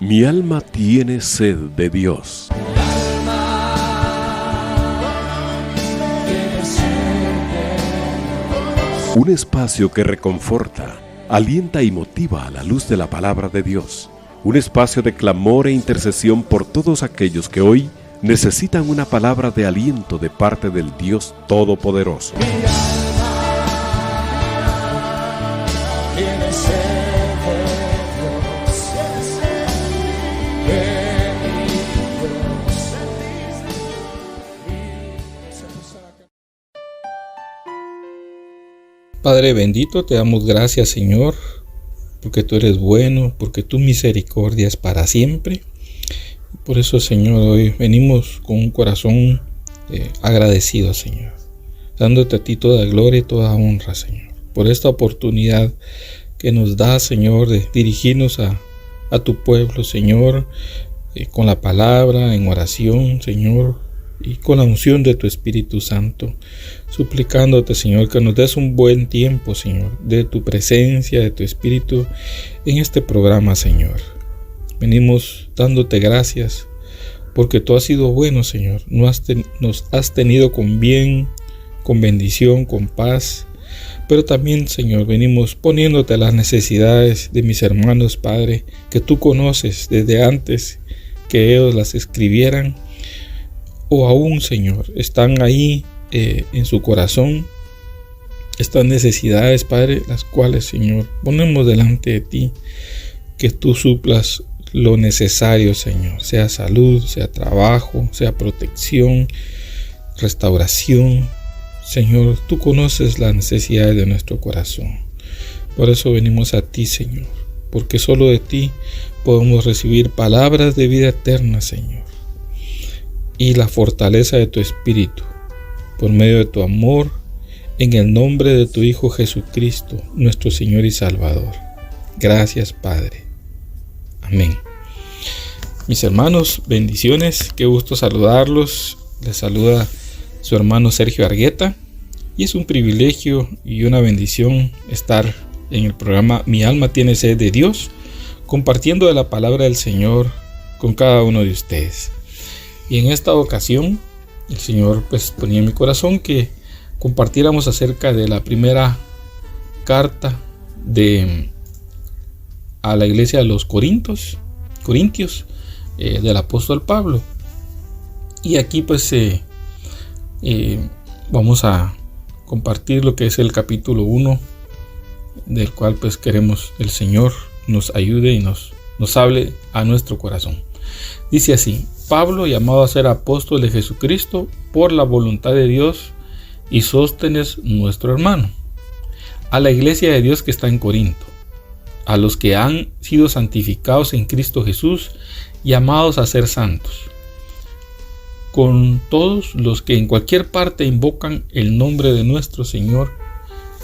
Mi alma tiene sed de Dios. Un espacio que reconforta, alienta y motiva a la luz de la palabra de Dios. Un espacio de clamor e intercesión por todos aquellos que hoy necesitan una palabra de aliento de parte del Dios Todopoderoso. Padre bendito, te damos gracias, Señor, porque tú eres bueno, porque tu misericordia es para siempre. Por eso, Señor, hoy venimos con un corazón agradecido, Señor, dándote a ti toda gloria y toda honra, Señor, por esta oportunidad que nos da, Señor, de dirigirnos a tu pueblo, Señor, con la palabra, en oración, Señor, y con la unción de tu Espíritu Santo, suplicándote, Señor, que nos des un buen tiempo, Señor, de tu presencia, de tu Espíritu en este programa, Señor. Venimos dándote gracias porque tú has sido bueno, Señor. Nos has tenido con bien, con bendición, con paz. Pero también, Señor, venimos poniéndote las necesidades de mis hermanos, Padre, que tú conoces desde antes que ellos las escribieran. O aún, Señor, están ahí en su corazón estas necesidades, Padre, las cuales, Señor, ponemos delante de ti, que tú suplas lo necesario, Señor, sea salud, sea trabajo, sea protección, restauración. Señor, tú conoces las necesidades de nuestro corazón. Por eso venimos a ti, Señor, porque solo de ti podemos recibir palabras de vida eterna, Señor, y la fortaleza de tu Espíritu, por medio de tu amor, en el nombre de tu Hijo Jesucristo, nuestro Señor y Salvador. Gracias, Padre. Amén. Mis hermanos, bendiciones, qué gusto saludarlos. Les saluda su hermano Sergio Argueta, y es un privilegio y una bendición estar en el programa Mi alma tiene sed de Dios, compartiendo de la palabra del Señor con cada uno de ustedes. Y en esta ocasión, el Señor ponía en mi corazón que compartiéramos acerca de la primera carta a la iglesia de los Corintios, del apóstol Pablo. Y aquí vamos a compartir lo que es el capítulo 1, del cual queremos el Señor nos ayude y nos hable a nuestro corazón. Dice así: Pablo, llamado a ser apóstol de Jesucristo por la voluntad de Dios, y Sóstenes, nuestro hermano, a la iglesia de Dios que está en Corinto, a los que han sido santificados en Cristo Jesús, llamados a ser santos, con todos los que en cualquier parte invocan el nombre de nuestro Señor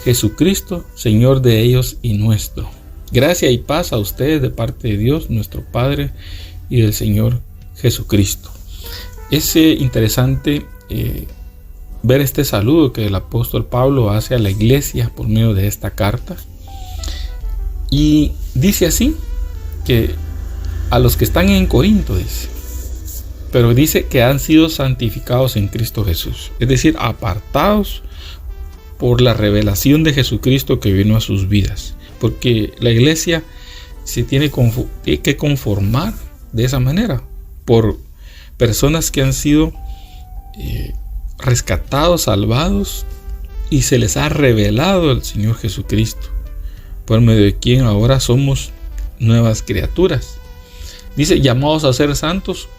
Jesucristo, Señor de ellos y nuestro. Gracia y paz a ustedes de parte de Dios, nuestro Padre, y del Señor Jesucristo. Es interesante ver este saludo que el apóstol Pablo hace a la iglesia por medio de esta carta. Y dice así, que a los que están en Corinto, dice, pero dice que han sido santificados en Cristo Jesús, es decir, apartados por la revelación de Jesucristo que vino a sus vidas, porque la iglesia se tiene que conformar de esa manera por personas que han sido rescatados, salvados, y se les ha revelado el Señor Jesucristo, por medio de quien ahora somos nuevas criaturas. Dice, llamados a ser santos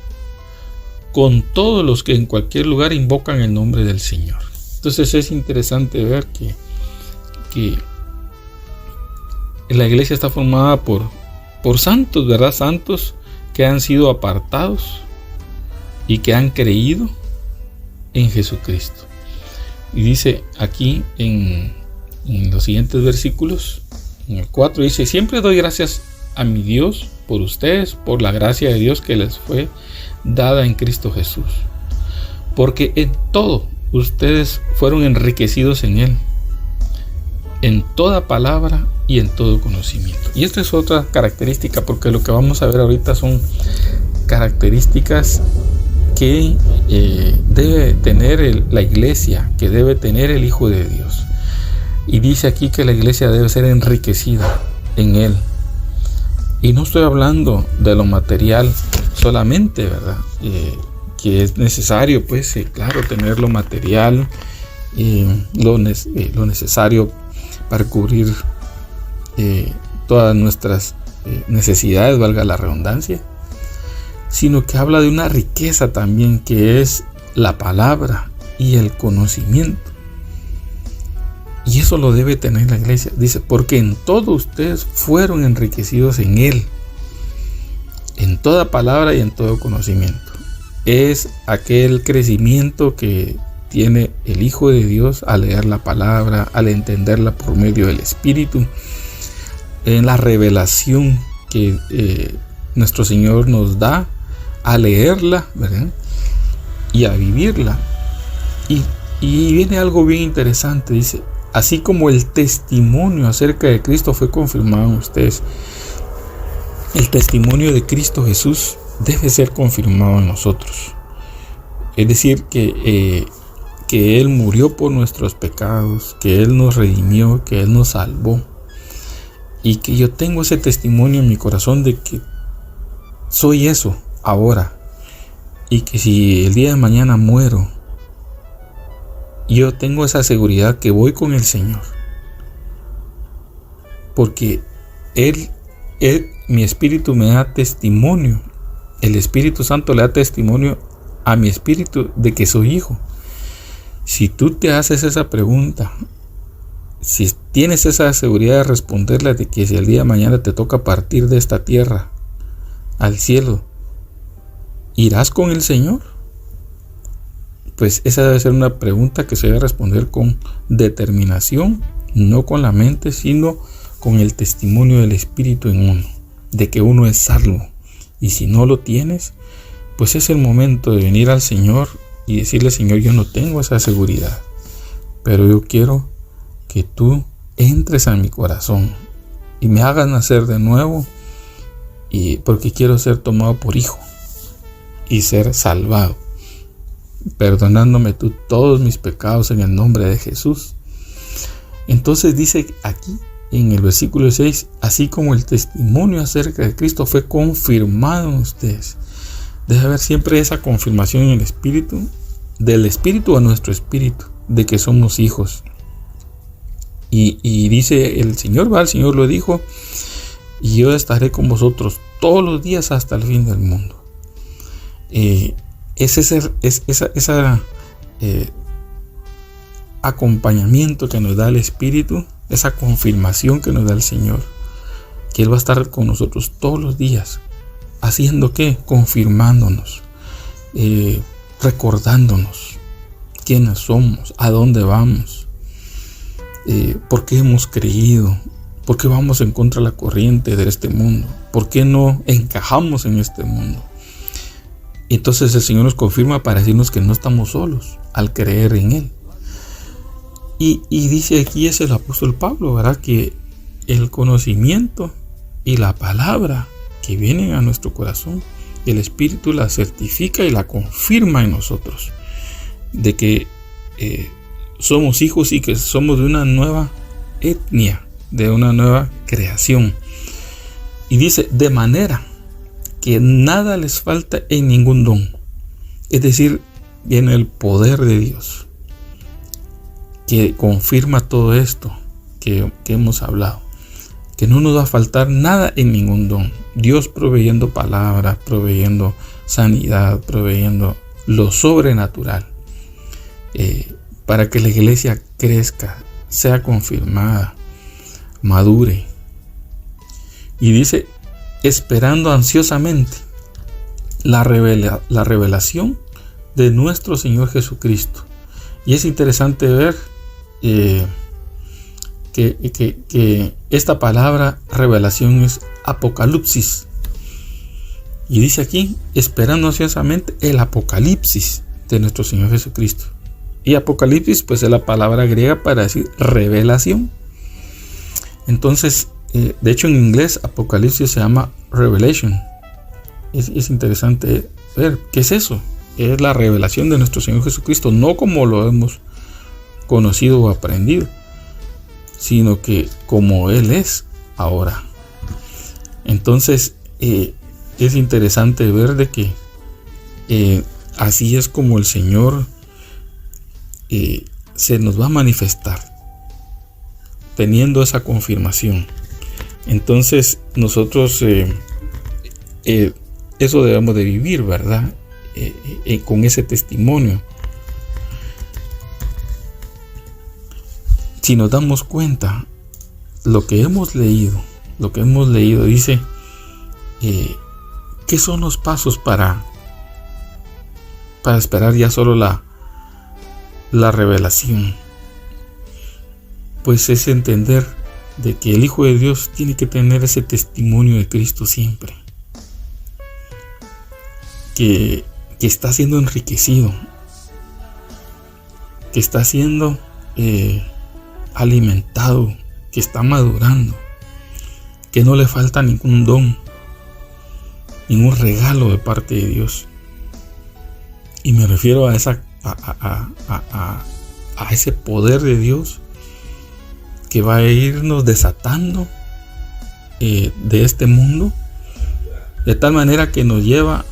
con todos los que en cualquier lugar invocan el nombre del Señor. Entonces es interesante ver que la iglesia está formada por santos, ¿verdad? Santos que han sido apartados y que han creído en Jesucristo. Y dice aquí en los siguientes versículos, en el 4 dice: siempre doy gracias a mi Dios por ustedes, por la gracia de Dios que les fue dada en Cristo Jesús, porque en todo ustedes fueron enriquecidos en Él, en toda palabra y en todo conocimiento. Y esta es otra característica, porque lo que vamos a ver ahorita son características que debe tener la iglesia, que debe tener el Hijo de Dios. Y dice aquí que la iglesia debe ser enriquecida en Él. Y no estoy hablando de lo material solamente, ¿verdad? Que es necesario, pues, claro, tener lo material, lo necesario para cubrir todas nuestras necesidades, valga la redundancia, sino que habla de una riqueza también, que es la palabra y el conocimiento. Y eso lo debe tener la iglesia. Dice, porque en todo ustedes fueron enriquecidos en Él, en toda palabra y en todo conocimiento. Es aquel crecimiento que tiene el Hijo de Dios al leer la palabra, al entenderla por medio del Espíritu, en la revelación que nuestro Señor nos da a leerla, ¿verdad? Y a vivirla. Y viene algo bien interesante, dice, así como el testimonio acerca de Cristo fue confirmado en ustedes, el testimonio de Cristo Jesús debe ser confirmado en nosotros. Es decir, que Él murió por nuestros pecados, que Él nos redimió, que Él nos salvó. Y que yo tengo ese testimonio en mi corazón de que soy eso ahora. Y que si el día de mañana muero, yo tengo esa seguridad que voy con el Señor. Porque mi espíritu me da testimonio. El Espíritu Santo le da testimonio a mi espíritu de que soy hijo. Si tú te haces esa pregunta, si tienes esa seguridad de responderle, de que si el día de mañana te toca partir de esta tierra al cielo, ¿irás con el Señor? Pues esa debe ser una pregunta que se debe responder con determinación, no con la mente, sino con el testimonio del Espíritu en uno, de que uno es salvo. Y si no lo tienes, pues es el momento de venir al Señor y decirle, Señor, yo no tengo esa seguridad, pero yo quiero que tú entres a mi corazón y me hagas nacer de nuevo, y porque quiero ser tomado por hijo y ser salvado, perdonándome tú todos mis pecados en el nombre de Jesús. Entonces dice aquí en el versículo 6, así como el testimonio acerca de Cristo fue confirmado en ustedes. Debe haber siempre esa confirmación en el Espíritu, del Espíritu a nuestro espíritu, de que somos hijos. Y dice el Señor lo dijo, y yo estaré con vosotros todos los días hasta el fin del mundo. Ese acompañamiento que nos da el Espíritu, esa confirmación que nos da el Señor, que Él va a estar con nosotros todos los días. ¿Haciendo qué? Confirmándonos, recordándonos quiénes somos, a dónde vamos, por qué hemos creído, por qué vamos en contra de la corriente de este mundo, por qué no encajamos en este mundo. Entonces el Señor nos confirma para decirnos que no estamos solos al creer en Él. Y dice aquí, es el apóstol Pablo, ¿verdad? Que el conocimiento y la palabra que vienen a nuestro corazón, el Espíritu la certifica y la confirma en nosotros, de que somos hijos y que somos de una nueva etnia, de una nueva creación. Y dice, de manera que nada les falta en ningún don. Es decir, viene el poder de Dios, que confirma todo esto que hemos hablado, que no nos va a faltar nada en ningún don. Dios proveyendo palabras, proveyendo sanidad, proveyendo lo sobrenatural, para que la iglesia crezca, sea confirmada, madure. Y dice, esperando ansiosamente la revelación de nuestro Señor Jesucristo. Y es interesante ver que esta palabra revelación es apocalipsis. Y dice aquí, esperando ansiosamente el apocalipsis de nuestro Señor Jesucristo. Y apocalipsis pues es la palabra griega para decir revelación. Entonces, de hecho en inglés Apocalipsis se llama Revelation. Es interesante ver qué es eso. Es la revelación de nuestro Señor Jesucristo, no como lo hemos conocido o aprendido, sino que como Él es ahora. Entonces es interesante ver de que así es como el Señor se nos va a manifestar, teniendo esa confirmación. Entonces nosotros eso debemos de vivir, ¿verdad? Con ese testimonio. Si nos damos cuenta, lo que hemos leído dice ¿qué son los pasos para esperar ya solo la revelación? Pues es entender de que el Hijo de Dios tiene que tener ese testimonio de Cristo siempre, que está siendo enriquecido, que está siendo alimentado, que está madurando, que no le falta ningún don, ningún regalo de parte de Dios. Y me refiero a ese poder de Dios que va a irnos desatando de este mundo, de tal manera que nos lleva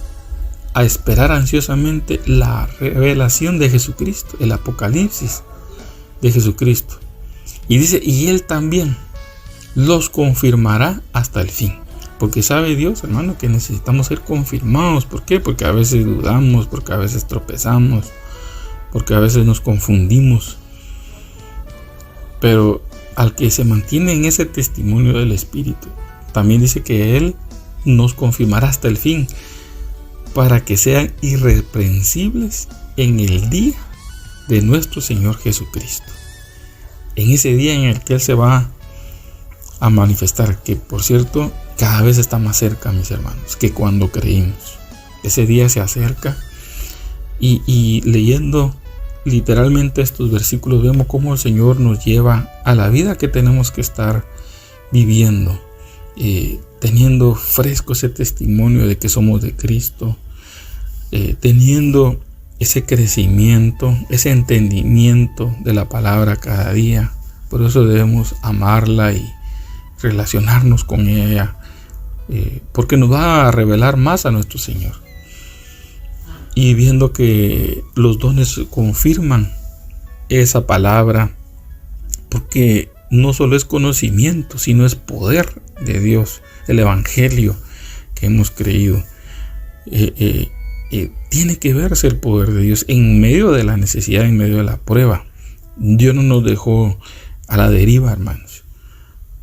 a esperar ansiosamente la revelación de Jesucristo, el Apocalipsis de Jesucristo. Y dice, y Él también los confirmará hasta el fin. Porque sabe Dios, hermano, que necesitamos ser confirmados. ¿Por qué? Porque a veces dudamos, porque a veces tropezamos, porque a veces nos confundimos. Pero al que se mantiene en ese testimonio del Espíritu, también dice que Él nos confirmará hasta el fin, para que sean irreprensibles en el día de nuestro Señor Jesucristo. En ese día en el que Él se va a manifestar, que por cierto cada vez está más cerca, mis hermanos, que cuando creímos. Ese día se acerca y leyendo literalmente estos versículos vemos cómo el Señor nos lleva a la vida que tenemos que estar viviendo, teniendo fresco ese testimonio de que somos de Cristo, teniendo ese crecimiento, ese entendimiento de la palabra cada día. Por eso debemos amarla y relacionarnos con ella, porque nos va a revelar más a nuestro Señor. Y viendo que los dones confirman esa palabra, porque no solo es conocimiento, sino es poder de Dios, el Evangelio que hemos creído. Tiene que verse el poder de Dios en medio de la necesidad, en medio de la prueba. Dios no nos dejó a la deriva, hermanos,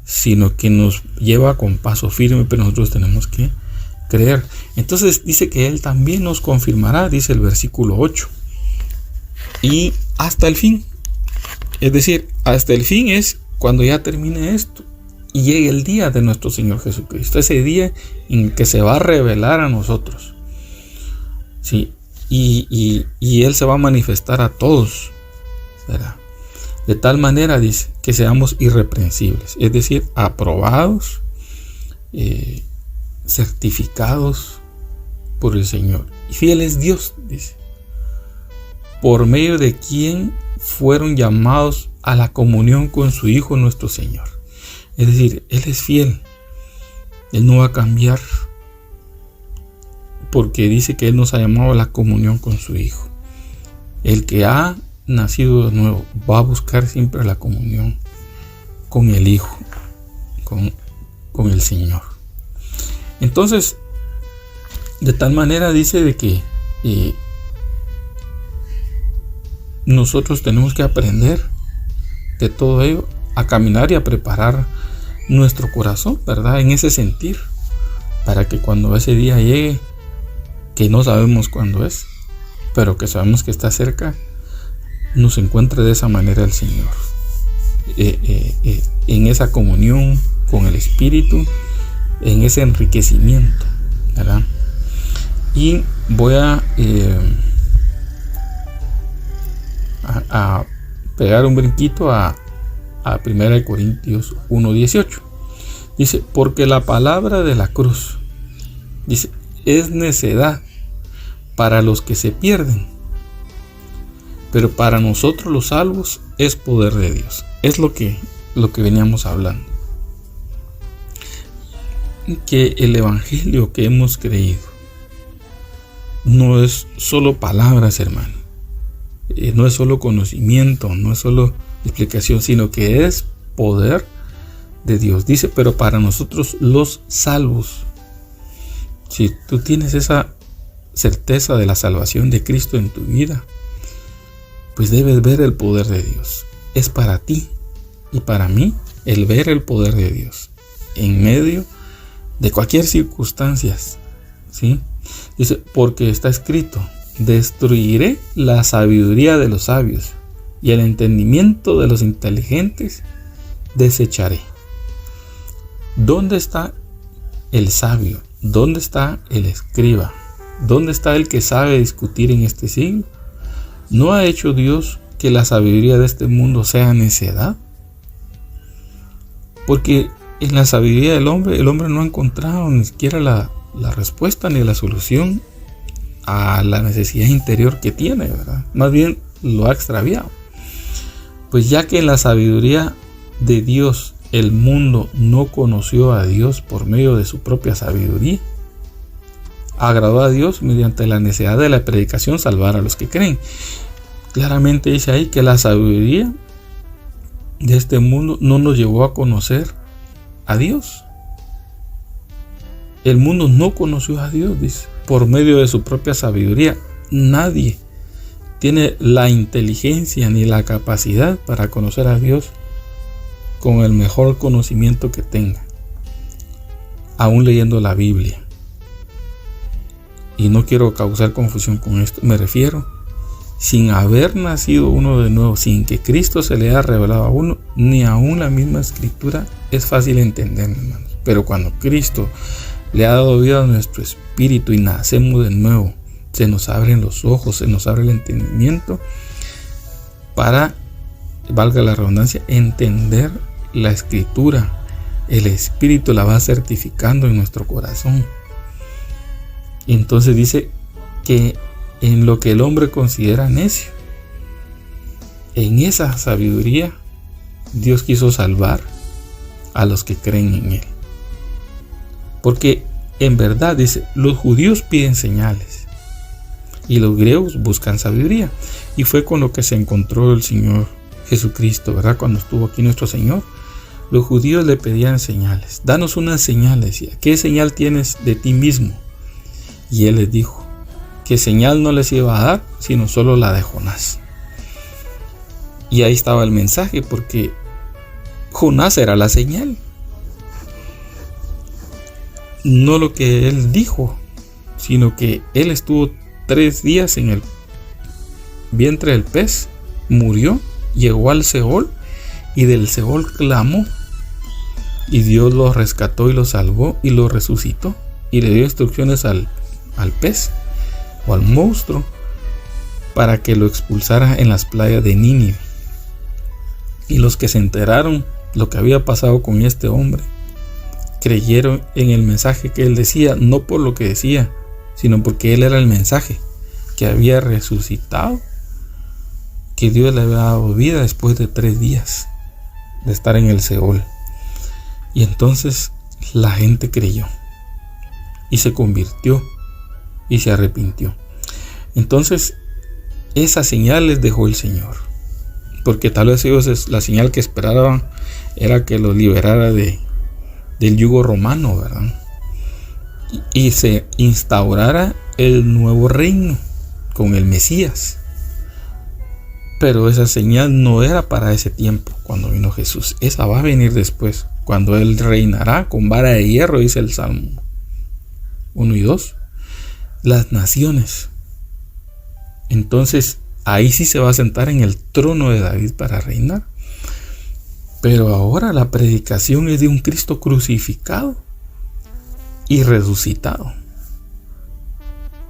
sino que nos lleva con paso firme, pero nosotros tenemos que creer. Entonces dice que Él también nos confirmará, dice el versículo 8, y hasta el fin. Es decir, hasta el fin es cuando ya termine esto y llegue el día de nuestro Señor Jesucristo, ese día en que se va a revelar a nosotros. Sí, y Él se va a manifestar a todos, ¿verdad? De tal manera, dice, que seamos irreprensibles, es decir, aprobados, certificados por el Señor. Y fiel es Dios, dice, por medio de quien fueron llamados a la comunión con su Hijo nuestro Señor. Es decir, Él es fiel, Él no va a cambiar, porque dice que Él nos ha llamado a la comunión con su Hijo. El que ha nacido de nuevo va a buscar siempre la comunión con el Hijo, con el Señor. Entonces, de tal manera dice de que nosotros tenemos que aprender de todo ello, a caminar y a preparar nuestro corazón, ¿verdad? En ese sentir, para que cuando ese día llegue, que no sabemos cuándo es, pero que sabemos que está cerca, nos encuentre de esa manera el Señor, en esa comunión con el Espíritu, en ese enriquecimiento, ¿verdad? Y voy a pegar un brinquito a a 1 Corintios 1:18. Dice, porque la palabra de la cruz, dice, es necedad para los que se pierden, pero para nosotros los salvos es poder de Dios. Es lo que veníamos hablando. Que el evangelio que hemos creído no es solo palabras, hermano. No es solo conocimiento, no es solo explicación, sino que es poder de Dios. Dice, pero para nosotros los salvos. Si tú tienes esa certeza de la salvación de Cristo en tu vida, pues debes ver el poder de Dios. Es para ti y para mí el ver el poder de Dios en medio de cualquier circunstancia, ¿sí? Dice, porque está escrito, destruiré la sabiduría de los sabios y el entendimiento de los inteligentes desecharé. ¿Dónde está el sabio? ¿Dónde está el escriba? ¿Dónde está el que sabe discutir en este siglo? ¿No ha hecho Dios que la sabiduría de este mundo sea necedad? Porque en la sabiduría del hombre, el hombre no ha encontrado ni siquiera la respuesta ni la solución a la necesidad interior que tiene, ¿verdad? Más bien lo ha extraviado. Pues ya que en la sabiduría de Dios el mundo no conoció a Dios por medio de su propia sabiduría, agradó a Dios mediante la necesidad de la predicación salvar a los que creen. Claramente dice ahí que la sabiduría de este mundo no nos llevó a conocer a Dios. El mundo no conoció a Dios, dice, por medio de su propia sabiduría. Nadie tiene la inteligencia ni la capacidad para conocer a Dios con el mejor conocimiento que tenga, aún leyendo la Biblia. Y no quiero causar confusión con esto. Me refiero, sin haber nacido uno de nuevo, sin que Cristo se le haya revelado a uno, ni aún la misma escritura es fácil entender, hermanos. Pero cuando Cristo le ha dado vida a nuestro espíritu y nacemos de nuevo, se nos abren los ojos, se nos abre el entendimiento para, valga la redundancia, entender la escritura. El espíritu la va certificando en nuestro corazón. Y entonces dice que en lo que el hombre considera necio, en esa sabiduría Dios quiso salvar a los que creen en Él. Porque en verdad, dice, los judíos piden señales y los griegos buscan sabiduría. Y fue con lo que se encontró el Señor Jesucristo, ¿verdad? Cuando estuvo aquí nuestro Señor, los judíos le pedían señales. Danos una señal, decía. ¿Qué señal tienes de ti mismo? Y Él les dijo que señal no les iba a dar, sino solo la de Jonás. Y ahí estaba el mensaje, porque Jonás era la señal. No lo que él dijo, sino que él estuvo 3 días en el vientre del pez, murió, llegó al Seol y del Seol clamó. Y Dios lo rescató y lo salvó y lo resucitó. Y le dio instrucciones al pez o al monstruo para que lo expulsara en las playas de Nínive. Y los que se enteraron lo que había pasado con este hombre creyeron en el mensaje que él decía, no por lo que decía, sino porque él era el mensaje que había resucitado, que Dios le había dado vida después de 3 días de estar en el Seol. Y entonces la gente creyó y se convirtió y se arrepintió. Entonces esa señal les dejó el Señor, porque tal vez ellos la señal que esperaban era que los liberara del yugo romano, ¿verdad? Y se instaurara el nuevo reino con el Mesías. Pero esa señal no era para ese tiempo cuando vino Jesús. Esa va a venir después, cuando Él reinará con vara de hierro, dice el Salmo 1 y 2. Las naciones. Entonces ahí sí se va a sentar en el trono de David para reinar. Pero ahora la predicación es de un Cristo crucificado y resucitado.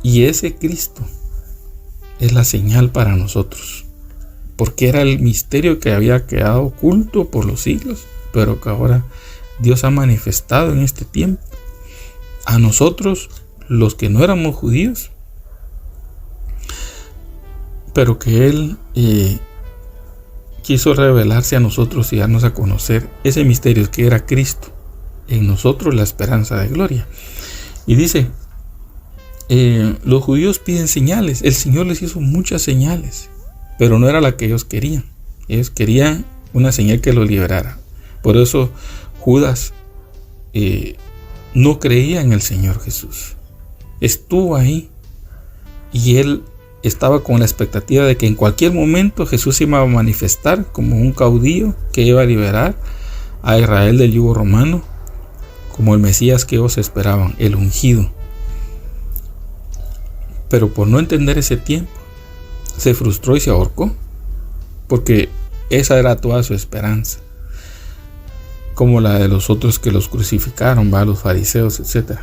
Y ese Cristo es la señal para nosotros. porque era el misterio que había quedado oculto por los siglos, pero que ahora Dios ha manifestado en este tiempo. A nosotros, los que no éramos judíos, pero que Él quiso revelarse a nosotros y darnos a conocer ese misterio que era Cristo, en nosotros la esperanza de gloria. Y dice, los judíos piden señales. El Señor les hizo muchas señales, pero no era la que ellos querían. Ellos querían una señal que los liberara. Por eso Judas no creía en el Señor Jesús. Estuvo ahí y él estaba con la expectativa de que en cualquier momento Jesús se iba a manifestar como un caudillo que iba a liberar a Israel del yugo romano, como el Mesías que ellos esperaban, el ungido. Pero por no entender ese tiempo, se frustró y se ahorcó, porque esa era toda su esperanza, como la de los otros que los crucificaron, los fariseos, etc.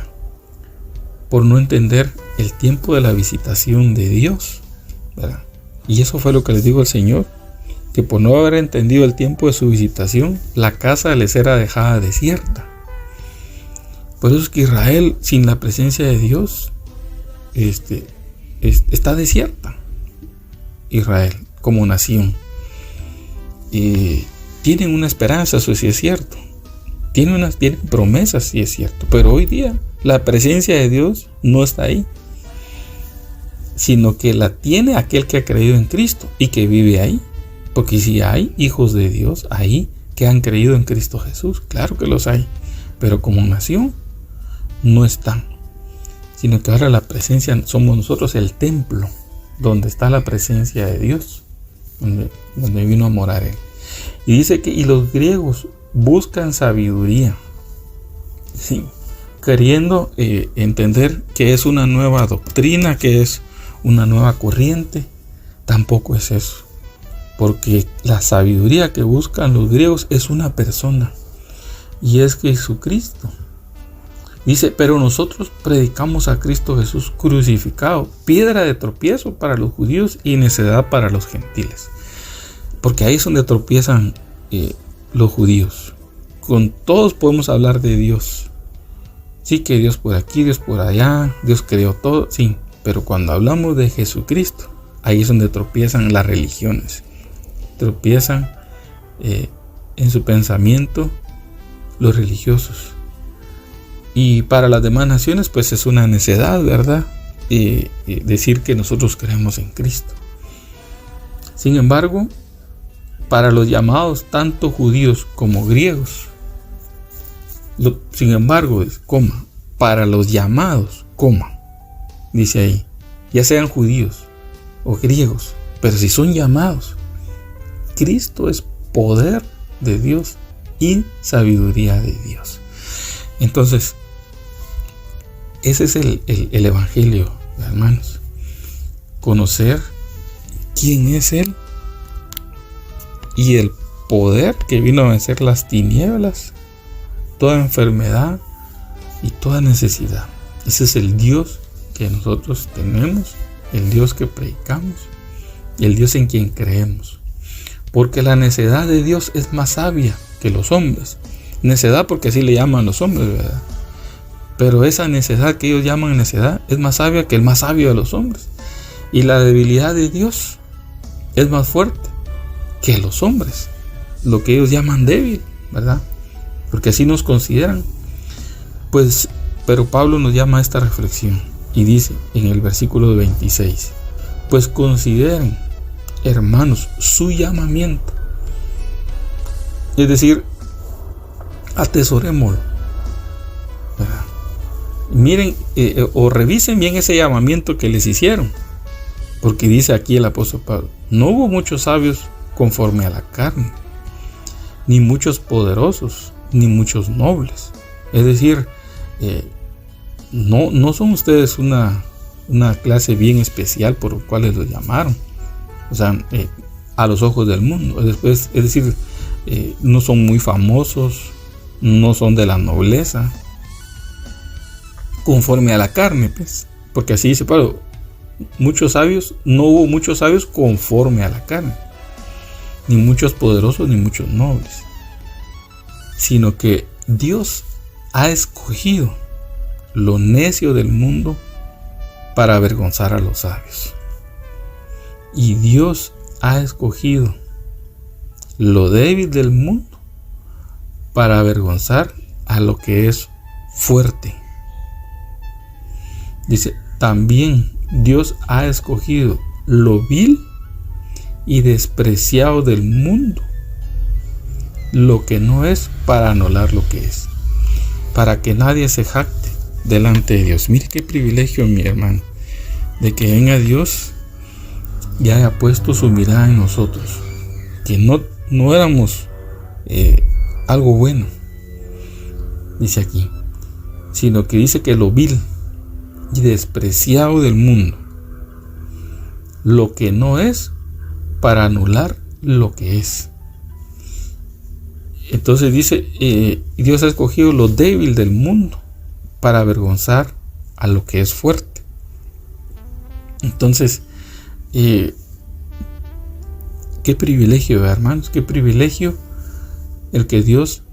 Por no entender el tiempo de la visitación de Dios, ¿verdad? Y eso fue lo que les dijo el Señor, que por no haber entendido el tiempo de su visitación, la casa les era dejada desierta. Por eso es que Israel, sin la presencia de Dios, está desierta. Israel como nación, tienen una esperanza, eso sí es cierto, tienen promesas, sí es cierto, pero hoy día la presencia de Dios no está ahí, sino que la tiene aquel que ha creído en Cristo y que vive ahí, porque si hay hijos de Dios ahí que han creído en Cristo Jesús, claro que los hay, pero como nación no están, sino que ahora la presencia, somos nosotros el templo donde está la presencia de Dios, donde vino a morar Él. Y dice que los griegos buscan sabiduría, sí, queriendo entender que es una nueva doctrina, que es una nueva corriente. Tampoco es eso, porque la sabiduría que buscan los griegos es una persona, y es Jesucristo. Dice, pero nosotros predicamos a Cristo Jesús crucificado, piedra de tropiezo para los judíos y necedad para los gentiles. Porque ahí es donde tropiezan los judíos. Con todos podemos hablar de Dios. Sí, que Dios por aquí, Dios por allá, Dios creó todo, sí. Pero cuando hablamos de Jesucristo, ahí es donde tropiezan las religiones. Tropiezan en su pensamiento los religiosos. Y para las demás naciones, pues es una necedad, ¿verdad? Decir que nosotros creemos en Cristo. Sin embargo, para los llamados, tanto judíos como griegos, para los llamados, dice ahí, ya sean judíos o griegos, pero si son llamados, Cristo es poder de Dios y sabiduría de Dios. Entonces, ese es el evangelio, hermanos. Conocer quién es Él y el poder que vino a vencer las tinieblas, toda enfermedad y toda necesidad. Ese es el Dios que nosotros tenemos, el Dios que predicamos y el Dios en quien creemos. Porque la necedad de Dios es más sabia que los hombres. Necedad porque así le llaman los hombres, ¿verdad? Pero esa necedad que ellos llaman necedad es más sabia que el más sabio de los hombres. Y la debilidad de Dios es más fuerte que los hombres, lo que ellos llaman débil, ¿verdad? Porque así nos consideran. Pues, pero Pablo nos llama a esta reflexión y dice en el versículo 26, pues consideren, hermanos, su llamamiento. Es decir, atesorémoslo, ¿verdad? Miren o revisen bien ese llamamiento que les hicieron, porque dice aquí el apóstol Pablo, no hubo muchos sabios conforme a la carne, ni muchos poderosos, ni muchos nobles. Es decir, no son ustedes una clase bien especial por los cuales los llamaron, o sea, a los ojos del mundo. Después, es decir, no son muy famosos, no son de la nobleza, conforme a la carne, pues, porque así dice Pablo, muchos sabios, no hubo muchos sabios conforme a la carne. ni muchos poderosos, ni muchos nobles, sino que Dios ha escogido lo necio del mundo para avergonzar a los sabios. Y Dios ha escogido lo débil del mundo para avergonzar a lo que es fuerte. Dice, también Dios ha escogido lo vil y despreciado del mundo, lo que no es, para anular lo que es, para que nadie se jacte delante de Dios. Mire qué privilegio, mi hermano, de que venga Dios y haya puesto su mirada en nosotros, que no éramos algo bueno, dice aquí, sino que dice que lo vil y despreciado del mundo, lo que no es, para anular lo que es. Entonces dice, Dios ha escogido lo débil del mundo para avergonzar a lo que es fuerte. Entonces, qué privilegio, hermanos, qué privilegio el que Dios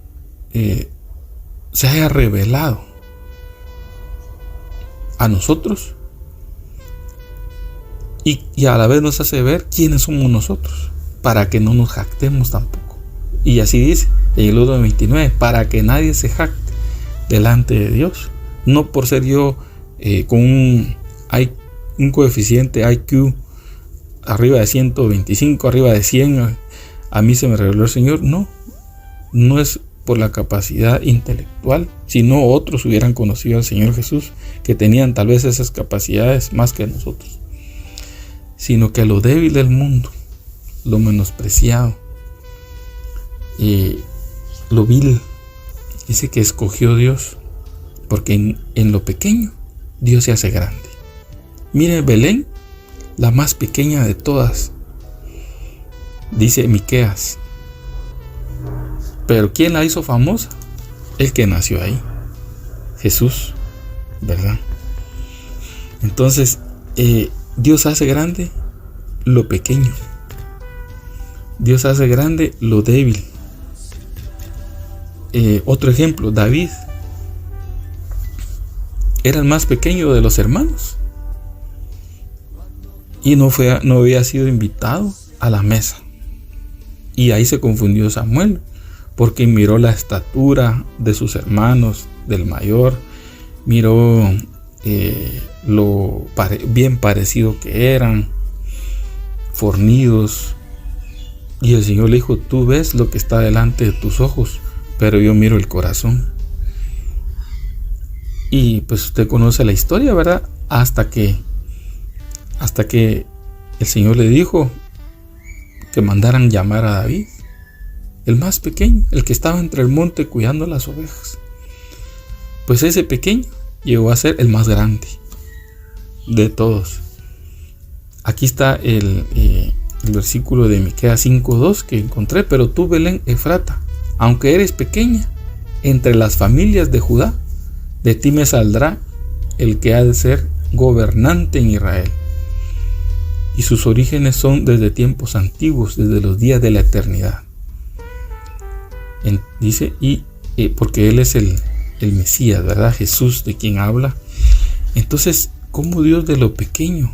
se haya revelado a nosotros y a la vez nos hace ver quiénes somos nosotros, para que no nos jactemos tampoco. Y así dice en el 1:29, para que nadie se jacte delante de Dios, no por ser yo con un coeficiente IQ arriba de 125, arriba de 100, a mí se me reveló el Señor. No es por la capacidad intelectual, sino otros hubieran conocido al Señor Jesús, que tenían tal vez esas capacidades más que nosotros, sino que lo débil del mundo, lo menospreciado, lo vil, dice que escogió Dios, porque en lo pequeño Dios se hace grande. Mire Belén, la más pequeña de todas, dice Miqueas, pero ¿quién la hizo famosa? El que nació ahí, Jesús, ¿verdad? Entonces, Dios hace grande lo pequeño, Dios hace grande lo débil. Otro ejemplo, David era el más pequeño de los hermanos y no había sido invitado a la mesa, y ahí se confundió Samuel, porque miró la estatura de sus hermanos, del mayor, miró lo bien parecido que eran, fornidos, y el Señor le dijo, tú ves lo que está delante de tus ojos, pero yo miro el corazón. Y pues usted conoce la historia, ¿verdad? Hasta que el Señor le dijo que mandaran llamar a David, el más pequeño, el que estaba entre el monte cuidando las ovejas. Pues ese pequeño llegó a ser el más grande de todos. Aquí está el versículo de Miqueas 5:2 que encontré, pero tú, Belén Efrata, aunque eres pequeña entre las familias de Judá, de ti me saldrá el que ha de ser gobernante en Israel. Y sus orígenes son desde tiempos antiguos, desde los días de la eternidad. Dice, porque Él es el Mesías, ¿verdad? Jesús, de quien habla. Entonces, ¿cómo Dios de lo pequeño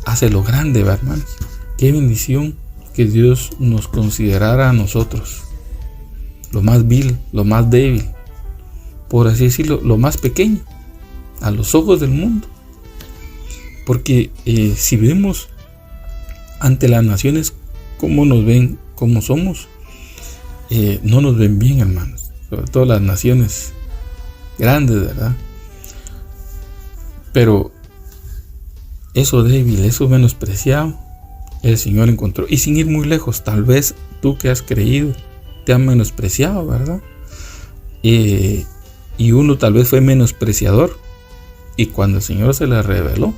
hace lo grande, ¿verdad, hermanos? Qué bendición que Dios nos considerara a nosotros, lo más vil, lo más débil, por así decirlo, lo más pequeño a los ojos del mundo. Porque si vemos ante las naciones cómo nos ven, cómo somos, no nos ven bien, hermanos, sobre todo las naciones grandes, ¿verdad? Pero eso débil, eso menospreciado, el Señor encontró. Y sin ir muy lejos, tal vez tú que has creído te han menospreciado, ¿verdad? Y uno tal vez fue menospreciador, y cuando el Señor se le reveló,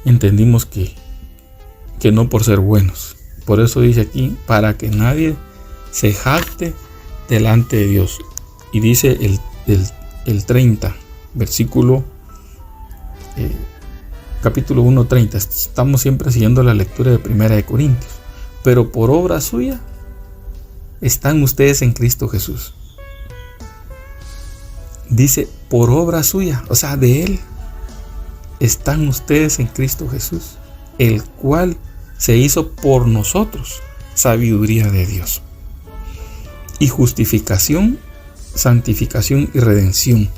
entendimos que no por ser buenos. Por eso dice aquí, para que nadie se jacte delante de Dios. Y dice el 30, versículo, capítulo 1:30. Estamos siempre siguiendo la lectura de 1 de Corintios. pero por obra suya están ustedes en Cristo Jesús. Dice, por obra suya, o sea, de Él, están ustedes en Cristo Jesús, el cual se hizo por nosotros sabiduría de Dios, y justificación, santificación y redención.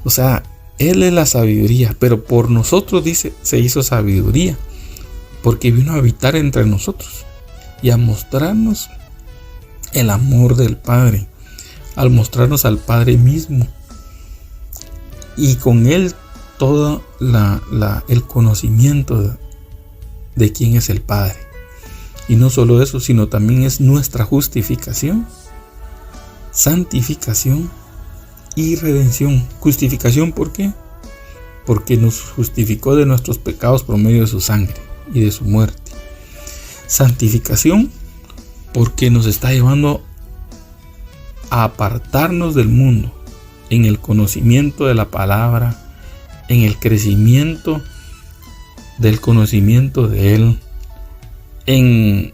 O sea, Él es la sabiduría, pero por nosotros, dice, se hizo sabiduría, porque vino a habitar entre nosotros y a mostrarnos el amor del Padre, al mostrarnos al Padre mismo, y con Él todo el conocimiento de quién es el Padre. Y no solo eso, sino también es nuestra justificación, santificación y redención. Justificación, ¿por qué? Porque nos justificó de nuestros pecados por medio de su sangre y de su muerte. Santificación, porque nos está llevando a apartarnos del mundo en el conocimiento de la palabra, en el crecimiento del conocimiento de Él, en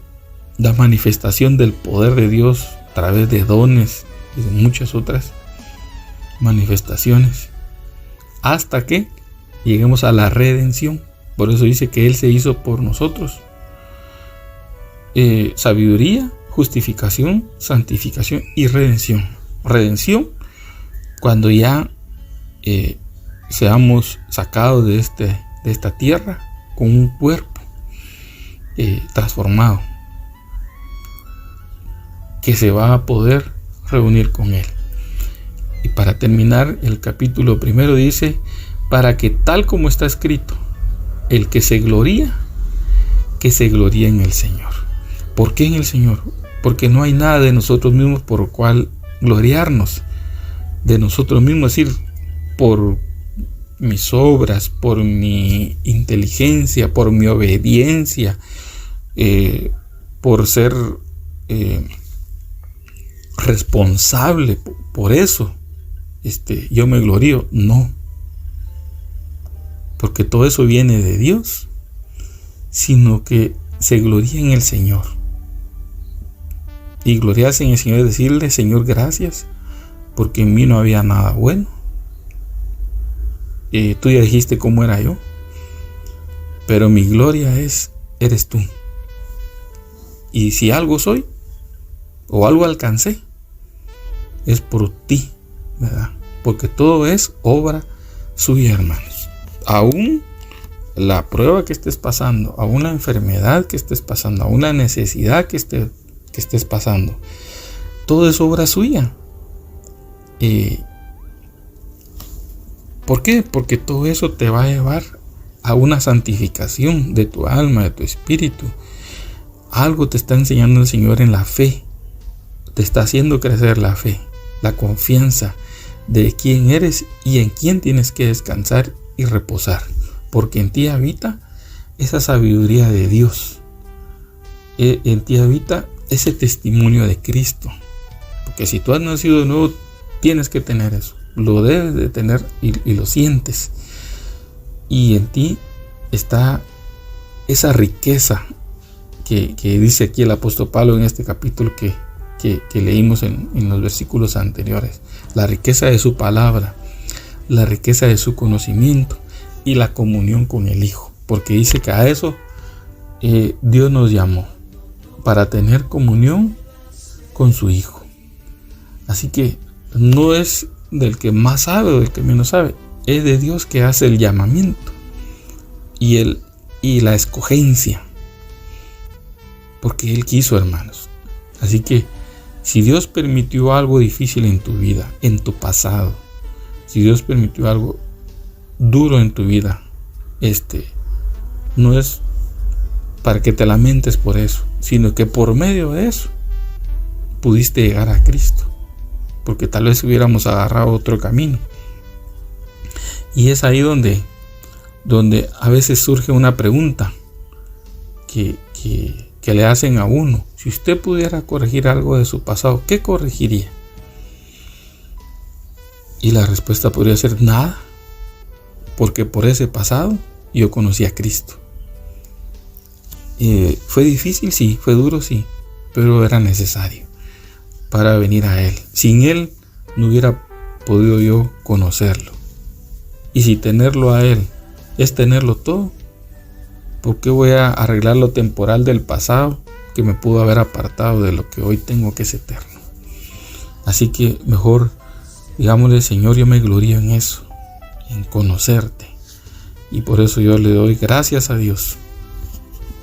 la manifestación del poder de Dios a través de dones y de muchas otras manifestaciones, hasta que lleguemos a la redención. Por eso dice que Él se hizo por nosotros sabiduría, justificación, santificación y redención. Redención, cuando ya seamos sacados de esta tierra con un cuerpo transformado, que se va a poder reunir con Él. Y para terminar, el capítulo 1 dice, para que tal como está escrito, el que se gloría en el Señor. ¿Por qué en el Señor? Porque no hay nada de nosotros mismos por lo cual gloriarnos de nosotros mismos, es decir, por mis obras, por mi inteligencia, por mi obediencia, por ser responsable. Por eso yo me glorío. No, porque todo eso viene de Dios, sino que se gloría en el Señor. Y gloriarse en el Señor es decirle, Señor, gracias, porque en mí no había nada bueno. Tú ya dijiste cómo era yo, pero mi gloria eres tú. Y si algo soy o algo alcancé, es por ti, ¿verdad? Porque todo es obra suya, hermanos. Aún la prueba que estés pasando, aún la enfermedad que estés pasando, aún la necesidad que estés pasando, todo es obra suya. ¿Por qué? Porque todo eso te va a llevar a una santificación de tu alma, de tu espíritu. Algo te está enseñando el Señor en la fe. Te está haciendo crecer la fe, la confianza de quién eres y en quién tienes que descansar y reposar. Porque en ti habita esa sabiduría de Dios. En ti habita ese testimonio de Cristo. Porque si tú has nacido de nuevo, tienes que tener eso. Lo debes de tener y lo sientes. Y en ti está esa riqueza que dice aquí el apóstol Pablo en este capítulo que leímos en los versículos anteriores. La riqueza de su palabra, la riqueza de su conocimiento y la comunión con el Hijo. Porque dice que a eso Dios nos llamó, para tener comunión con su Hijo. Así que no es del que más sabe o del que menos sabe, es de Dios que hace el llamamiento y la escogencia, porque Él quiso, hermanos. Así que si Dios permitió algo difícil en tu vida, en tu pasado, si Dios permitió algo duro en tu vida, no es para que te lamentes por eso, sino que por medio de eso pudiste llegar a Cristo, porque tal vez hubiéramos agarrado otro camino. Y es ahí donde a veces surge una pregunta que le hacen a uno: si usted pudiera corregir algo de su pasado, ¿qué corregiría? Y la respuesta podría ser nada, porque por ese pasado yo conocí a Cristo. Fue difícil, sí, fue duro, sí, pero era necesario para venir a Él. Sin Él no hubiera podido yo conocerlo. Y si tenerlo a Él es tenerlo todo, ¿por qué voy a arreglar lo temporal del pasado que me pudo haber apartado de lo que hoy tengo, que es eterno? Así que mejor digámosle: Señor, yo me glorío en eso, en conocerte. Y por eso yo le doy gracias a Dios,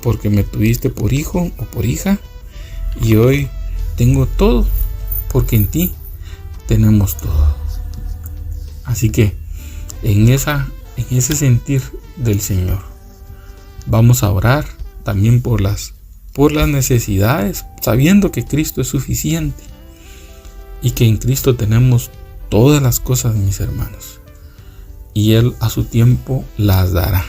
porque me tuviste por hijo o por hija, y hoy tengo todo, porque en ti tenemos todo. Así que en ese sentir del Señor, vamos a orar también por las necesidades, sabiendo que Cristo es suficiente y que en Cristo tenemos todas las cosas, mis hermanos, y Él a su tiempo las dará.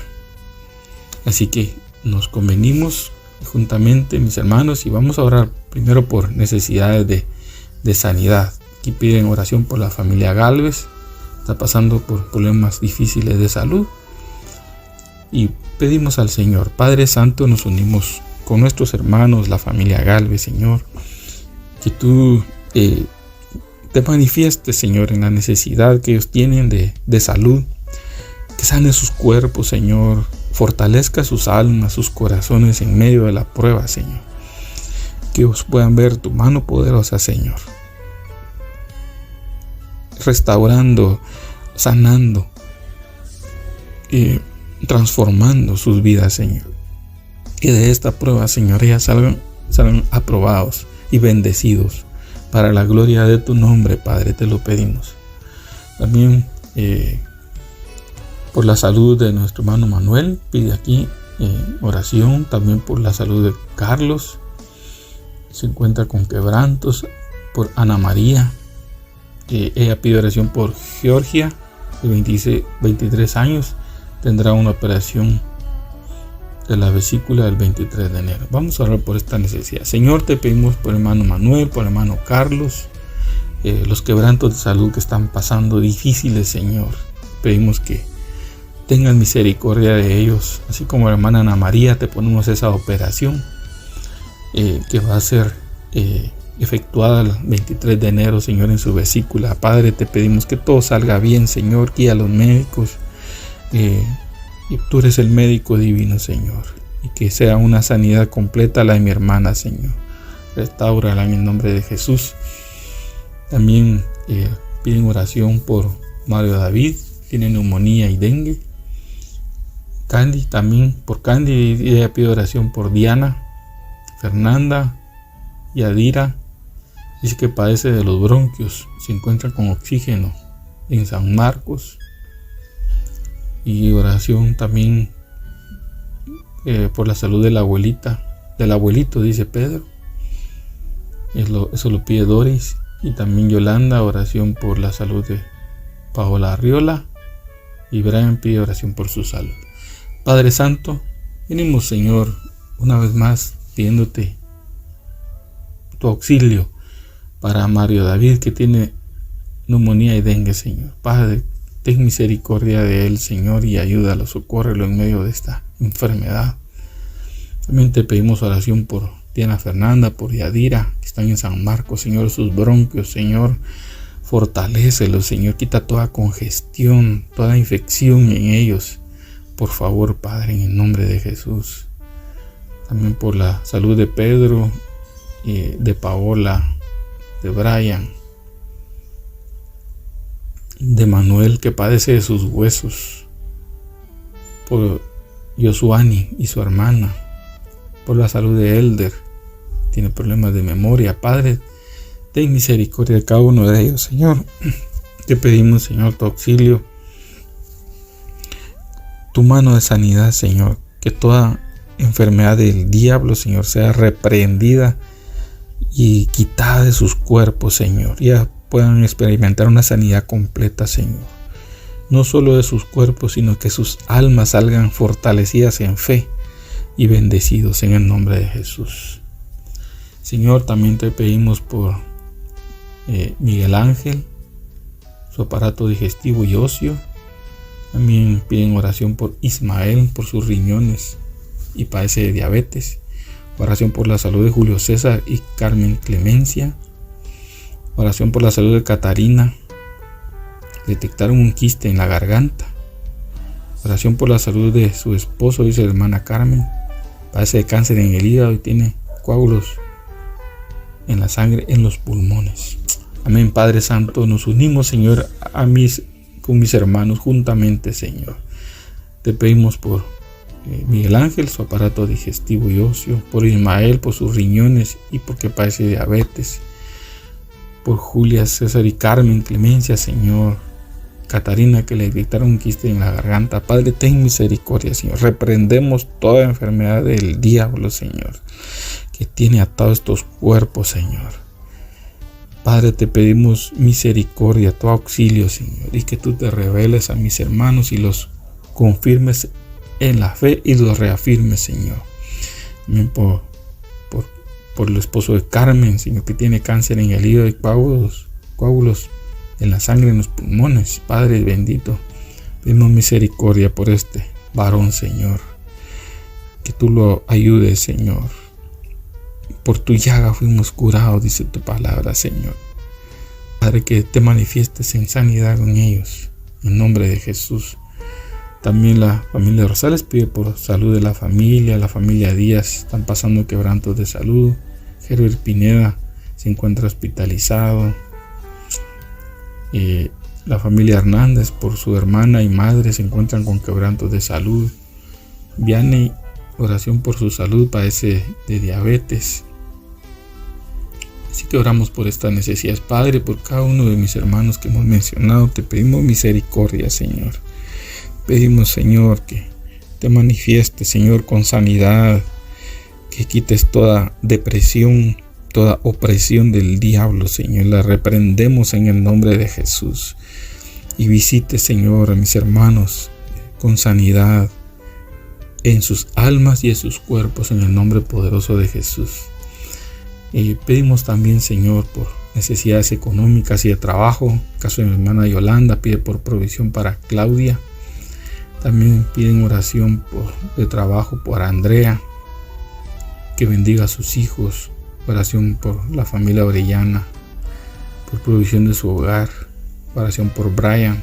Así que nos convenimos juntamente, mis hermanos, y vamos a orar primero por necesidades de sanidad. Aquí piden oración por la familia Galvez, está pasando por problemas difíciles de salud, y pedimos al Señor. Padre Santo, nos unimos con nuestros hermanos, la familia Galvez, Señor, que tú te manifiestes, Señor, en la necesidad que ellos tienen de salud, que sane sus cuerpos, Señor, fortalezca sus almas, sus corazones en medio de la prueba, Señor, que ellos puedan ver tu mano poderosa, Señor, restaurando, sanando, transformando sus vidas, Señor. Que de esta prueba, Señor, ellas salgan aprobados y bendecidos para la gloria de tu nombre, Padre, te lo pedimos. También por la salud de nuestro hermano Manuel, pide aquí oración. También por la salud de Carlos, se encuentra con quebrantos. Por Ana María, ella pide oración por Georgia, de 23 años, tendrá una operación de la vesícula el 23 de enero. Vamos a orar por esta necesidad. Señor, te pedimos por el hermano Manuel, por el hermano Carlos, los quebrantos de salud que están pasando difíciles, Señor. Pedimos que tengan misericordia de ellos, así como la hermana Ana María, te ponemos esa operación que va a ser efectuada el 23 de enero, Señor, en su vesícula. Padre, te pedimos que todo salga bien, Señor, guía a los médicos, y tú eres el médico divino, Señor, y que sea una sanidad completa la de mi hermana, Señor. Restáurala en el nombre de Jesús. También piden oración por Mario David, tiene neumonía y dengue. Candy, también por Candy, ella pide oración por Diana, Fernanda y Adira. Dice que padece de los bronquios, se encuentra con oxígeno en San Marcos. Y oración también por la salud de la abuelita, del abuelito, dice Pedro. Eso lo pide Doris. Y también Yolanda, oración por la salud de Paola Arriola. Y Brian pide oración por su salud. Padre Santo, venimos, Señor, una vez más pidiéndote tu auxilio para Mario David, que tiene neumonía y dengue, Señor. Padre, ten misericordia de él, Señor, y ayúdalo, socórrelo en medio de esta enfermedad. También te pedimos oración por Diana Fernanda, por Yadira, que están en San Marcos, Señor, sus bronquios, Señor, fortalécelos, Señor, quita toda congestión, toda infección en ellos, por favor, Padre, en el nombre de Jesús. También por la salud de Pedro, de Paola, de Brian, de Manuel, que padece de sus huesos, por Yosuani y su hermana, por la salud de Elder, tiene problemas de memoria. Padre, ten misericordia de cada uno de ellos, Señor. Te pedimos, Señor, tu auxilio, tu mano de sanidad, Señor, que toda enfermedad del diablo, Señor, sea reprendida y quitada de sus cuerpos, Señor. Ya puedan experimentar una sanidad completa, Señor. No solo de sus cuerpos, sino que sus almas salgan fortalecidas en fe y bendecidos en el nombre de Jesús. Señor, también te pedimos por Miguel Ángel, su aparato digestivo y óseo. También piden oración por Ismael, por sus riñones y padece de diabetes. Oración por la salud de Julio César y Carmen Clemencia. Oración por la salud de Catarina. Detectaron un quiste en la garganta. Oración por la salud de su esposo, dice la hermana Carmen. Padece de cáncer en el hígado y tiene coágulos en la sangre, en los pulmones. Amén. Padre Santo, nos unimos, Señor, con mis hermanos juntamente, Señor. Te pedimos por Miguel Ángel, su aparato digestivo y óseo, por Ismael, por sus riñones y porque padece de diabetes, por Julia, César y Carmen Clemencia, Señor, Catarina, que le detectaron un quiste en la garganta. Padre, ten misericordia, Señor. Reprendemos toda enfermedad del diablo, Señor, que tiene atados estos cuerpos, Señor. Padre, te pedimos misericordia, tu auxilio, Señor, y que tú te reveles a mis hermanos y los confirmes en la fe y los reafirmes, Señor. También por el esposo de Carmen, Señor, que tiene cáncer en el hígado y coágulos en la sangre, en los pulmones. Padre bendito, pedimos misericordia por este varón, Señor, que tú lo ayudes, Señor. Por tu llaga fuimos curados, dice tu palabra, Señor. Padre, que te manifiestes en sanidad con ellos, en nombre de Jesús. También la familia Rosales pide por salud de la familia Díaz están pasando quebrantos de salud. Herbert Pineda se encuentra hospitalizado. La familia Hernández, por su hermana y madre, se encuentran con quebrantos de salud. Vianney, oración por su salud, padece de diabetes. Así que oramos por estas necesidades. Padre, por cada uno de mis hermanos que hemos mencionado, te pedimos misericordia, Señor. Pedimos, Señor, que te manifiestes, Señor, con sanidad, que quites toda depresión, toda opresión del diablo, Señor. La reprendemos en el nombre de Jesús. Y visite, Señor, a mis hermanos con sanidad en sus almas y en sus cuerpos, en el nombre poderoso de Jesús. Y pedimos también, Señor, por necesidades económicas y de trabajo. En el caso de mi hermana Yolanda, pide por provisión para Claudia. También piden oración de trabajo por Andrea, que bendiga a sus hijos. Oración por la familia Orellana, por provisión de su hogar. Oración por Brian,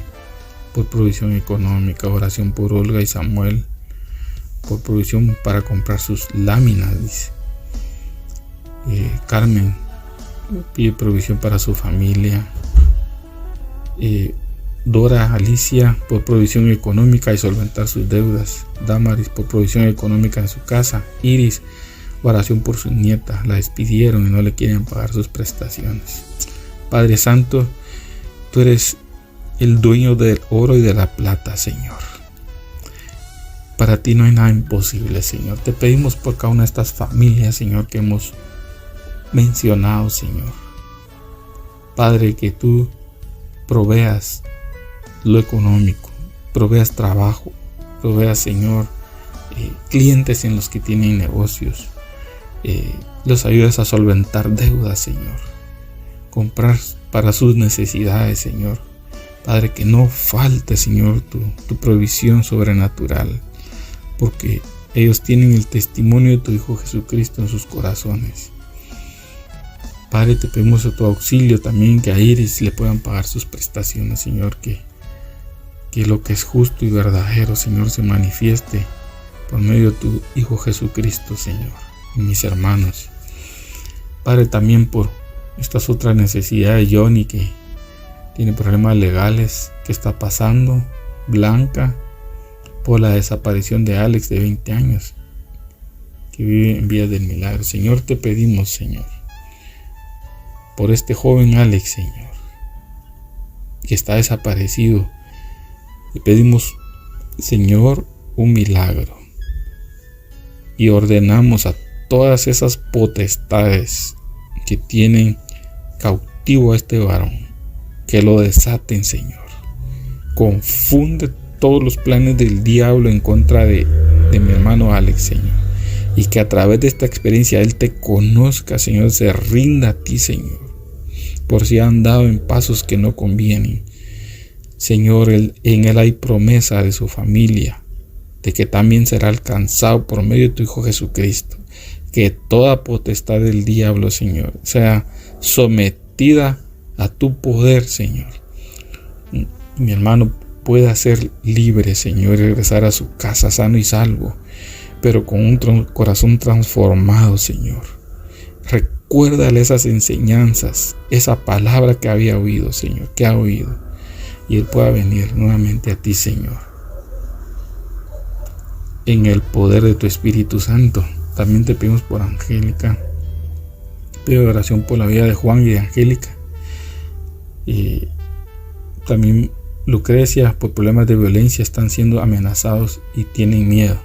por provisión económica. Oración por Olga y Samuel, por provisión para comprar sus láminas, dice. Carmen pide provisión para su familia. Dora Alicia, por provisión económica y solventar sus deudas. Damaris, por provisión económica en su casa. Iris, oración por su nieta, la despidieron y no le quieren pagar sus prestaciones. Padre Santo, tú eres el dueño del oro y de la plata, Señor. Para ti no hay nada imposible, Señor. Te pedimos por cada una de estas familias, Señor, que hemos mencionado, Señor. Padre, que tú proveas lo económico, proveas trabajo, proveas, Señor, clientes en los que tienen negocios, los ayudes a solventar deudas, Señor, comprar para sus necesidades, Señor. Padre, que no falte, Señor, tu provisión sobrenatural, porque ellos tienen el testimonio de tu Hijo Jesucristo en sus corazones. Padre, te pedimos a tu auxilio también, que a Iris le puedan pagar sus prestaciones, Señor, que lo que es justo y verdadero, Señor, se manifieste por medio de tu Hijo Jesucristo, Señor, y mis hermanos. Padre, también por estas otras necesidades, Johnny, que tiene problemas legales, que está pasando, Blanca, por la desaparición de Alex, de 20 años, que vive en Vías del Milagro. Señor, te pedimos, Señor, por este joven Alex, Señor, que está desaparecido. Te pedimos, Señor, un milagro. Y ordenamos a todas esas potestades que tienen cautivo a este varón, que lo desaten, Señor. Confunde todos los planes del diablo en contra de mi hermano Alex, Señor. Y que a través de esta experiencia él te conozca, Señor, se rinda a ti, Señor, por si ha andado en pasos que no convienen. Señor, en él hay promesa de su familia, de que también será alcanzado por medio de tu Hijo Jesucristo. Que toda potestad del diablo, Señor, sea sometida a tu poder, Señor. Mi hermano pueda ser libre, Señor, y regresar a su casa sano y salvo, pero con un corazón transformado, Señor. Recuérdale esas enseñanzas, esa palabra que había oído, Señor, que ha oído, y él pueda venir nuevamente a ti, Señor, en el poder de tu Espíritu Santo. También te pedimos por Angélica, pido oración por la vida de Juan y de Angélica, y también Lucrecia, por problemas de violencia, están siendo amenazados y tienen miedo.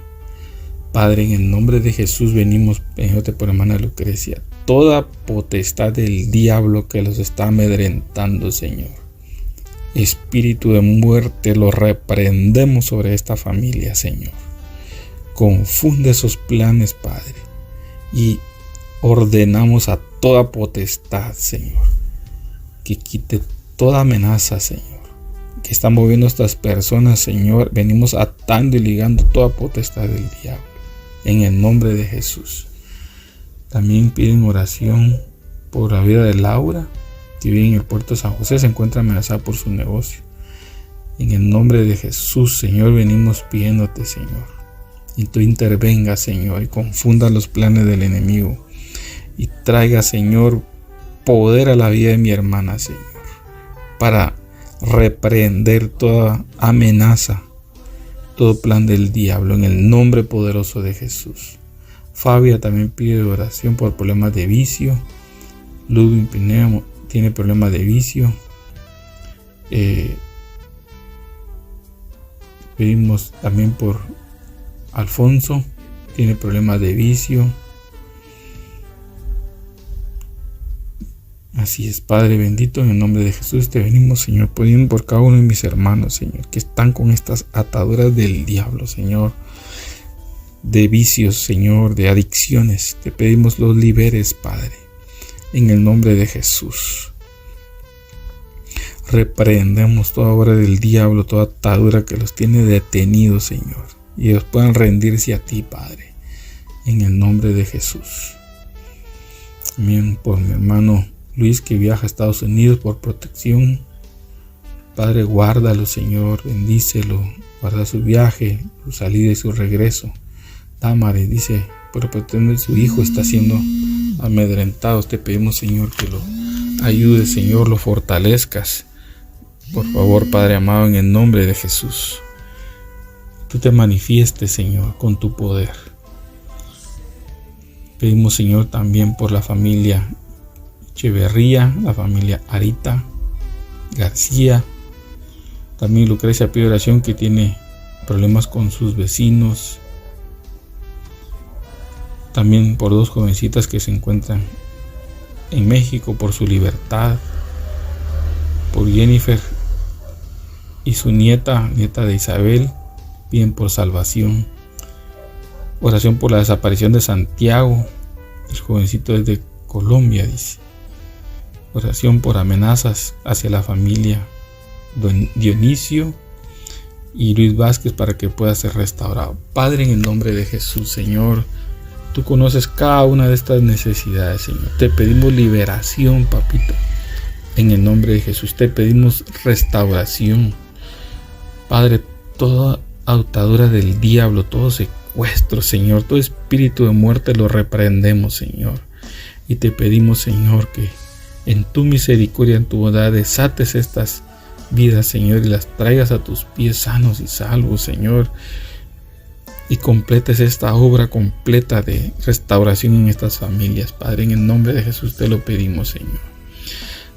Padre, en el nombre de Jesús venimos pidiéndote por hermana Lucrecia, toda potestad del diablo que los está amedrentando, Señor. Espíritu de muerte, lo reprendemos sobre esta familia, Señor. Confunde esos planes, Padre, y ordenamos a toda potestad, Señor, que quite toda amenaza, Señor, que está moviendo a estas personas, Señor. Venimos atando y ligando toda potestad del diablo, en el nombre de Jesús. También piden oración por la vida de Laura, que vive en el puerto de San José, se encuentra amenazada por su negocio. En el nombre de Jesús, Señor, venimos pidiéndote, Señor, y tú intervengas, Señor, y confunda los planes del enemigo, y traiga, Señor, poder a la vida de mi hermana, Señor, para reprender toda amenaza, todo plan del diablo, en el nombre poderoso de Jesús. Fabia también pide oración por problemas de vicio. Ludwig Pineo tiene problemas de vicio. Pedimos también por Alfonso, tiene problemas de vicio. Así es, Padre bendito, en el nombre de Jesús te venimos, Señor, pidiendo por cada uno de mis hermanos, Señor, que están con estas ataduras del diablo, Señor, de vicios, Señor, de adicciones. Te pedimos los liberes, Padre, en el nombre de Jesús. Reprendemos toda obra del diablo, toda atadura que los tiene detenidos, Señor, y ellos puedan rendirse a ti, Padre, en el nombre de Jesús. Amén. Por mi hermano Luis, que viaja a Estados Unidos, por protección, Padre, guárdalo, Señor, bendícelo, guarda su viaje, su salida y su regreso. Tamara dice, por protección de su hijo está siendo amedrentado. Te pedimos, Señor, que lo ayudes, Señor, lo fortalezcas. Por favor, Padre amado, en el nombre de Jesús, tú te manifiestes, Señor, con tu poder. Pedimos, Señor, también por la familia Echeverría, la familia Arita García. También Lucrecia pide oración, que tiene problemas con sus vecinos. También por dos jovencitas que se encuentran en México, por su libertad. Por Jennifer y su nieta de Isabel, piden por salvación. Oración por la desaparición de Santiago, el jovencito es de Colombia, dice. Oración por amenazas hacia la familia Dionisio y Luis Vázquez, para que pueda ser restaurado. Padre, en el nombre de Jesús, Señor, tú conoces cada una de estas necesidades, Señor. Te pedimos liberación, papito. En el nombre de Jesús te pedimos restauración. Padre, toda atadura del diablo, todo secuestro, Señor, todo espíritu de muerte lo reprendemos, Señor. Y te pedimos, Señor, que en tu misericordia, en tu bondad, desates estas vidas, Señor, y las traigas a tus pies sanos y salvos, Señor, y completes esta obra completa de restauración en estas familias, Padre. En el nombre de Jesús te lo pedimos, Señor.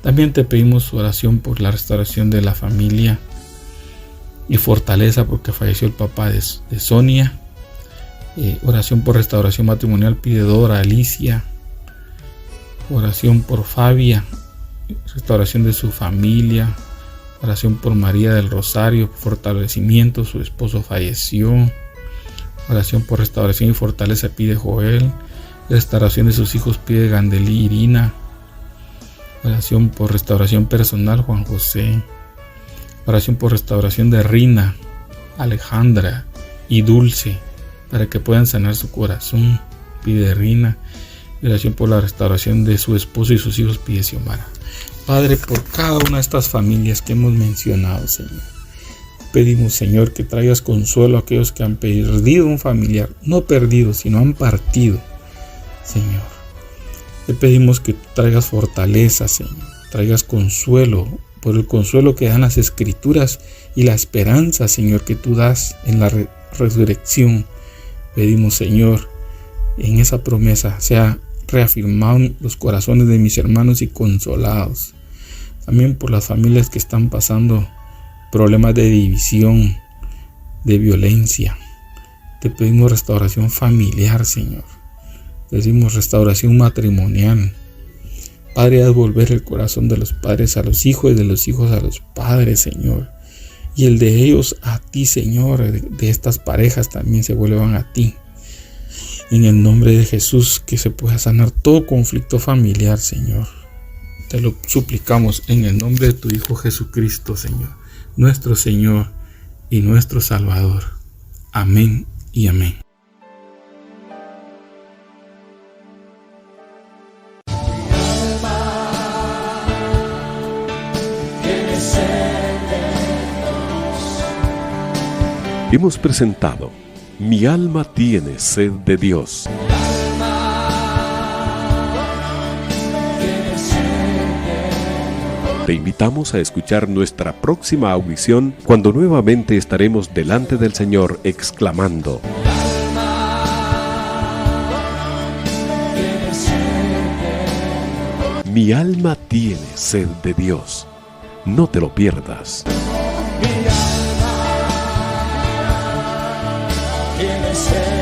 También te pedimos oración por la restauración de la familia y fortaleza, porque falleció el papá de Sonia. Oración por restauración matrimonial, pide Dora, Alicia. Oración por Fabia, restauración de su familia. Oración por María del Rosario, fortalecimiento, su esposo falleció. Oración por restauración y fortaleza, pide Joel. Restauración de sus hijos, pide Gandelí, Irina. Oración por restauración personal, Juan José. Oración por restauración de Rina, Alejandra y dulce, para que puedan sanar su corazón. Pide Rina. Oración por la restauración de su esposo y sus hijos, pide Xiomara. Padre, por cada una de estas familias que hemos mencionado, Señor, pedimos, Señor, que traigas consuelo a aquellos que han perdido un familiar, no perdido, sino han partido, Señor. Te pedimos que tú traigas fortaleza, Señor, traigas consuelo, por el consuelo que dan las Escrituras y la esperanza, Señor, que tú das en la resurrección. Pedimos, Señor, en esa promesa sea reafirmado en los corazones de mis hermanos y consolados. También por las familias que están pasando problemas de división, de violencia. Te pedimos restauración familiar, Señor. Te pedimos restauración matrimonial. Padre, haz volver el corazón de los padres a los hijos y de los hijos a los padres, Señor. Y el de ellos a ti, Señor, de estas parejas también se vuelvan a ti. En el nombre de Jesús, que se pueda sanar todo conflicto familiar, Señor. Te lo suplicamos en el nombre de tu Hijo Jesucristo, Señor, nuestro Señor y nuestro Salvador. Amén y amén. Hemos presentado Mi alma tiene sed de Dios. Te invitamos a escuchar nuestra próxima audición cuando nuevamente estaremos delante del Señor exclamando: Mi alma tiene sed de Dios. No te lo pierdas. Tiene sed.